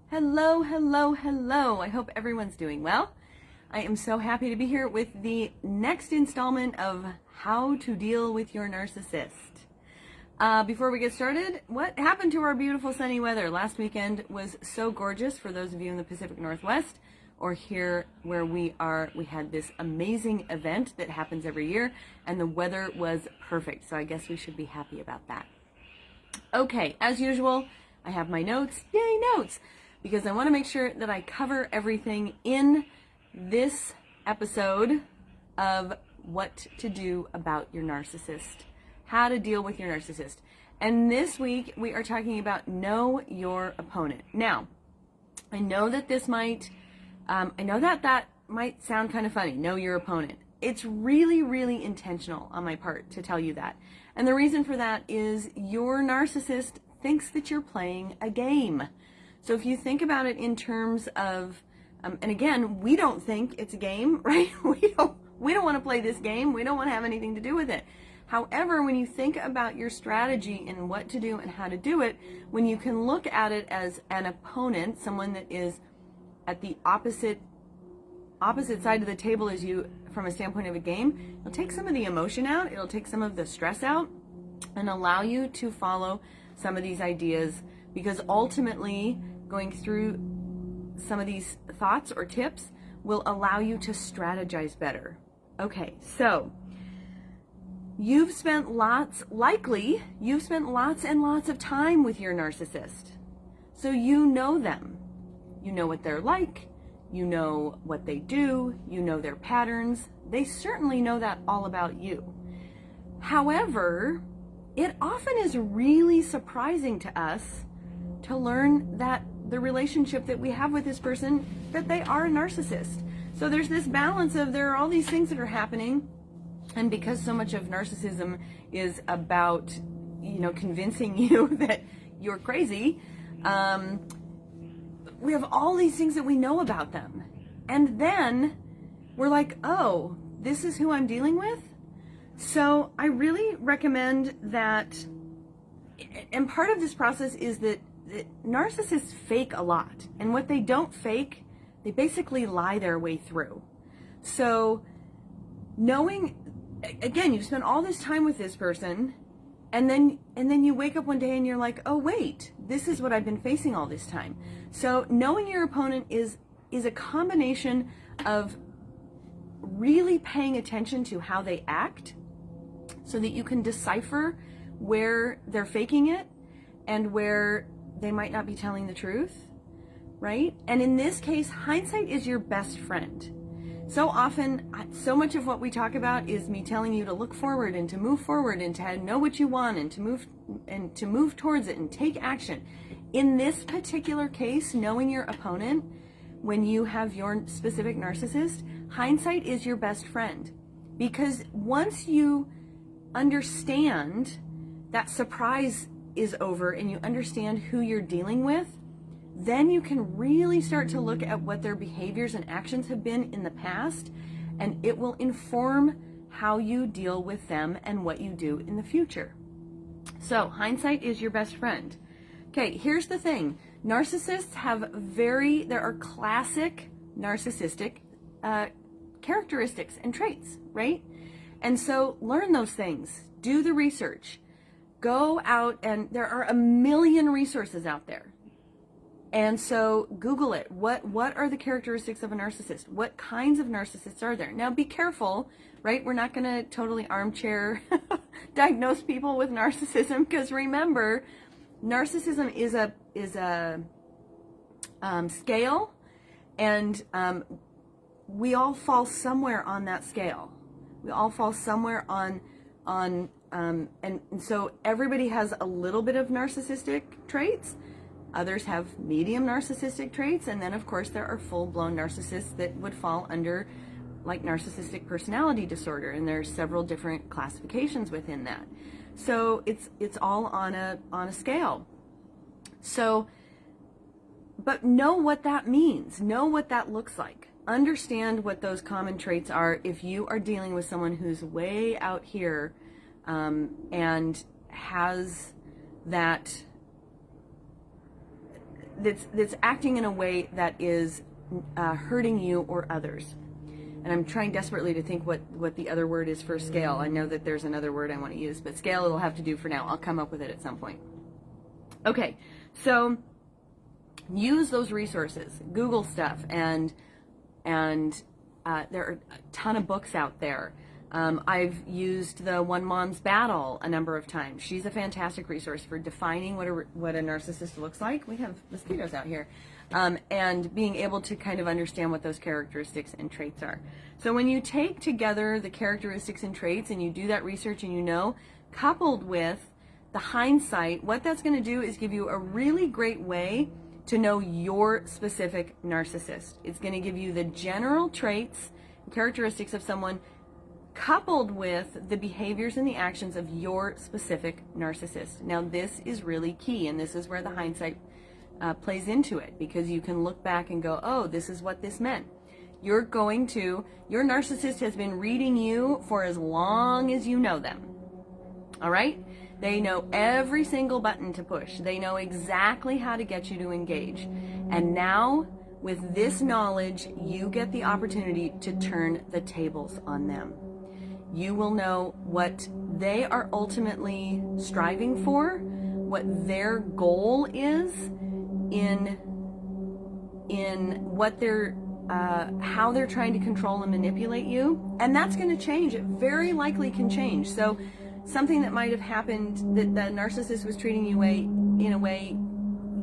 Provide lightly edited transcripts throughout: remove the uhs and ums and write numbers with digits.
Hello, hello, hello. I hope everyone's doing well. I am so happy to be here with the next installment of How to Deal with Your Narcissist. Before we get started, what happened to our beautiful sunny weather? Last weekend was so gorgeous for those of you in the Pacific Northwest or here where we are. We had this amazing event that happens every year and the weather was perfect. So I guess we should be happy about that. Okay, as usual, I have my notes. Yay, notes! Because I want to make sure that I cover everything in this episode of what to do about your narcissist, how to deal with your narcissist. And this week we are talking about know your opponent. Now, I know that this might, that might sound kind of funny, know your opponent. It's really, really intentional on my part to tell you that. And the reason for that is your narcissist thinks that you're playing a game. So if you think about it in terms of, and again, we don't think it's a game, right? We don't want to play this game. We don't want to have anything to do with it. However, when you think about your strategy and what to do and how to do it, when you can look at it as an opponent, someone that is at the opposite side of the table as you from a standpoint of a game, it'll take some of the emotion out, it'll take some of the stress out, and allow you to follow some of these ideas, because ultimately going through some of these thoughts or tips will allow you to strategize better. Okay, so you've spent lots and lots of time with your narcissist. So you know them. You know what they're like. You know what they do. You know their patterns. They certainly know that all about you. However, it often is really surprising to us to learn that the relationship that we have with this person, that they are a narcissist. So there's this balance of there are all these things that are happening, and because so much of narcissism is about, convincing you that you're crazy, we have all these things that we know about them. And then we're like, oh, this is who I'm dealing with? So I really recommend that, and part of this process is that narcissists fake a lot, and what they don't fake, they basically lie their way through. So knowing, again, you've spent all this time with this person, and then you wake up one day and you're like, oh wait, this is what I've been facing all this time. So knowing your opponent is a combination of really paying attention to how they act so that you can decipher where they're faking it and where they might not be telling the truth, right? And in this case, hindsight is your best friend. So often, so much of what we talk about is me telling you to look forward and to move forward and to know what you want and to move towards it and take action. In this particular case, knowing your opponent, when you have your specific narcissist, hindsight is your best friend. Because once you understand that surprise is over and you understand who you're dealing with, then you can really start to look at what their behaviors and actions have been in the past, and it will inform how you deal with them and what you do in the future. So hindsight is your best friend. Okay, here's the thing. Narcissists there are classic narcissistic characteristics and traits, right? And so learn those things, do the research, go out, and there are a million resources out there. And so Google it. What are the characteristics of a narcissist? What kinds of narcissists are there? Now be careful, right? We're not going to totally armchair diagnose people with narcissism, because remember, narcissism is a scale, and we all fall somewhere on that scale. We all fall somewhere on and so everybody has a little bit of narcissistic traits. Others have medium narcissistic traits, and then of course there are full-blown narcissists that would fall under like narcissistic personality disorder, and there's several different classifications within that. So it's all on a scale. So, but know what that means. Know what that looks like. Understand what those common traits are if you are dealing with someone who's way out here and has that that's acting in a way that is hurting you or others. And I'm trying desperately to think what the other word is for scale. I know that there's another word I want to use, but scale it'll have to do for now. I'll come up with it at some point. Okay, so use those resources. Google stuff, and there are a ton of books out there. I've used the One Mom's Battle a number of times. She's a fantastic resource for defining what a narcissist looks like. We have mosquitoes out here. And being able to kind of understand what those characteristics and traits are. So when you take together the characteristics and traits and you do that research and you know, coupled with the hindsight, what that's going to do is give you a really great way to know your specific narcissist. It's going to give you the general traits and characteristics of someone coupled with the behaviors and the actions of your specific narcissist. Now this is really key, and this is where the hindsight plays into it, because you can look back and go, oh, this is what this meant. Your narcissist has been reading you for as long as you know them. All right? They know every single button to push. They know exactly how to get you to engage. And now, with this knowledge, you get the opportunity to turn the tables on them. You will know what they are ultimately striving for, what their goal is in what they're how they're trying to control and manipulate you, and that's going to change. It very likely can change. So something that might have happened that the narcissist was treating you in a way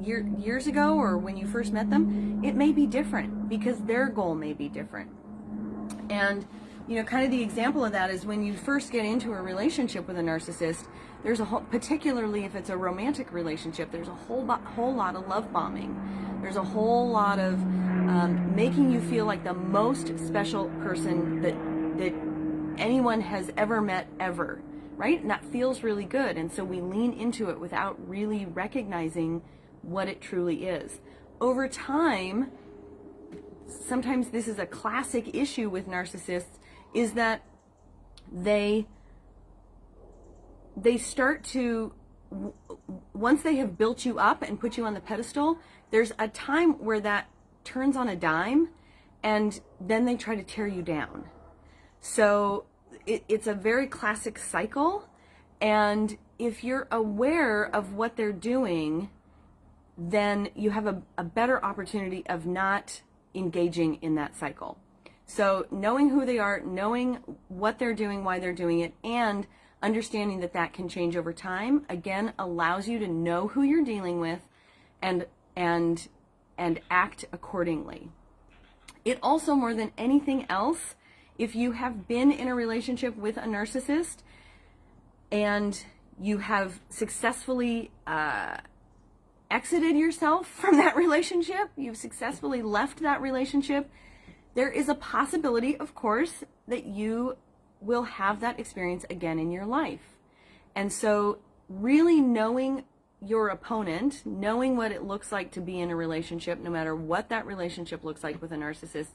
years ago or when you first met them, it may be different because their goal may be different. And kind of the example of that is when you first get into a relationship with a narcissist, there's a whole, particularly if it's a romantic relationship, there's a whole lot of love bombing. There's a whole lot of making you feel like the most special person that anyone has ever met ever, right? And that feels really good. And so we lean into it without really recognizing what it truly is. Over time, sometimes this is a classic issue with narcissists, is that they start to, once they have built you up and put you on the pedestal, there's a time where that turns on a dime, and then they try to tear you down. So it's a very classic cycle, and if you're aware of what they're doing, then you have a better opportunity of not engaging in that cycle. So knowing who they are, knowing what they're doing, why they're doing it, and understanding that that can change over time, again, allows you to know who you're dealing with and act accordingly. It also, more than anything else, if you have been in a relationship with a narcissist and you have successfully exited yourself from that relationship, you've successfully left that relationship, there is a possibility, of course, that you will have that experience again in your life. And so really knowing your opponent, knowing what it looks like to be in a relationship, no matter what that relationship looks like with a narcissist,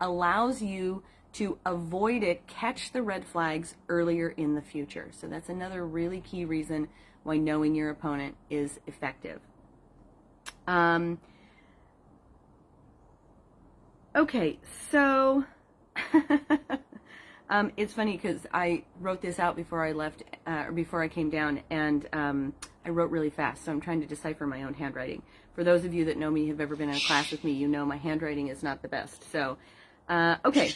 allows you to avoid it, catch the red flags earlier in the future. So that's another really key reason why knowing your opponent is effective. Okay, so it's funny because I wrote this out before I left, or before I came down, and I wrote really fast, so I'm trying to decipher my own handwriting. For those of you that know me, have ever been in a class with me, you know my handwriting is not the best. So, okay.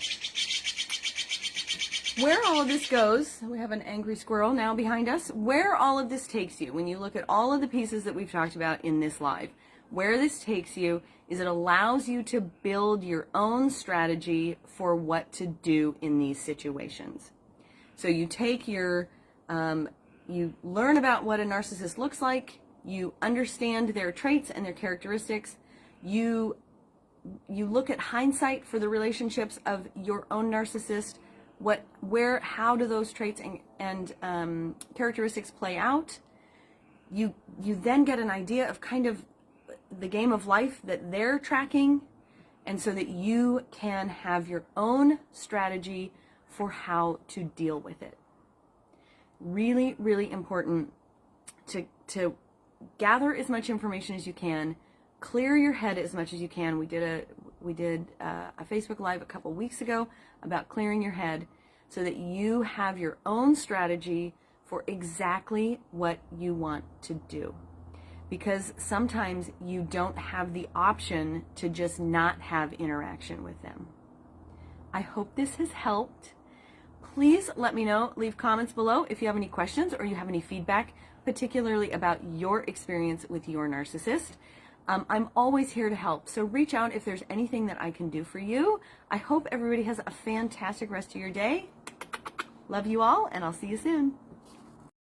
Where all of this goes, we have an angry squirrel now behind us, where all of this takes you, when you look at all of the pieces that we've talked about in this live, where this takes you is it allows you to build your own strategy for what to do in these situations. So you take your, you learn about what a narcissist looks like, you understand their traits and their characteristics, you look at hindsight for the relationships of your own narcissist, how do those traits and characteristics play out. You then get an idea of kind of the game of life that they're tracking, and so that you can have your own strategy for how to deal with it. Really, really important to gather as much information as you can, clear your head as much as you can. We did a Facebook Live a couple weeks ago about clearing your head so that you have your own strategy for exactly what you want to do. Because sometimes you don't have the option to just not have interaction with them. I hope this has helped. Please let me know, leave comments below if you have any questions or you have any feedback, particularly about your experience with your narcissist. I'm always here to help, so reach out if there's anything that I can do for you. I hope everybody has a fantastic rest of your day. Love you all, and I'll see you soon.